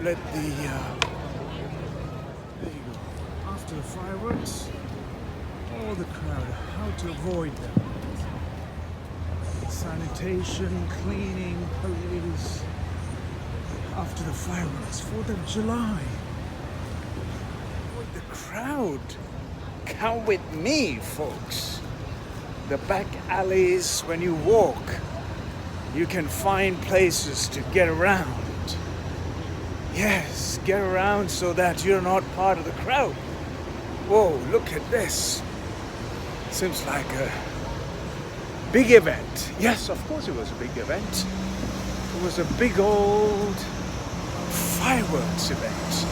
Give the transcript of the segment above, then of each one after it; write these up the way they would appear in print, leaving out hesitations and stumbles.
let the there you go. After the fireworks, all the crowd. How to avoid them? Sanitation, cleaning, police. After the fireworks, 4th of July. With the crowd. Come with me, folks. The back alleys, when you walk, you can find places to get around. Yes, get around so that you're not part of the crowd. Whoa, look at this. Seems like a big event. Yes, of course it was a big event. It was a big old fireworks event.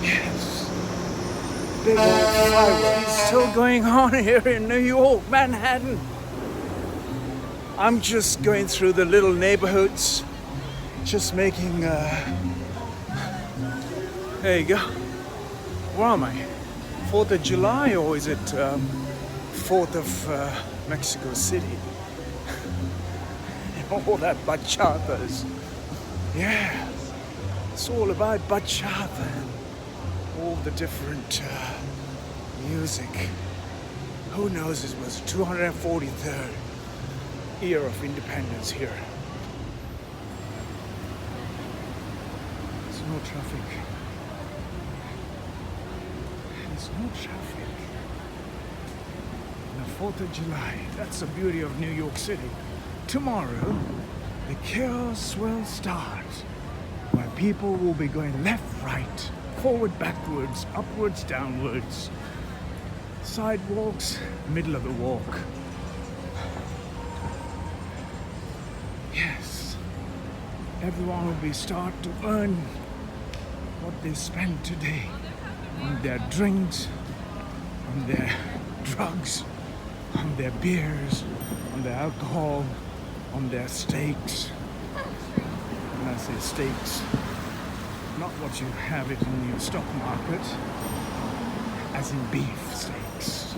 Yes. Big old fireworks still going on here in New York, Manhattan. I'm just going through the little neighborhoods, just making, there you go. Where am I? 4th of July, or is it 4th of Mexico City? All that bachatas. Yeah, it's all about bachata and all the different music. Who knows, it was 243rd year of independence here. There's no traffic. There's no traffic. The 4th of July, that's the beauty of New York City. Tomorrow, the chaos will start, where people will be going left, right, forward, backwards, upwards, downwards, sidewalks, middle of the walk. Yes, everyone will be start to earn what they spent today on their drinks, on their drugs, on their beers, on their alcohol, on their steaks. When I say steaks, not what you have it in your stock market, as in beef steaks.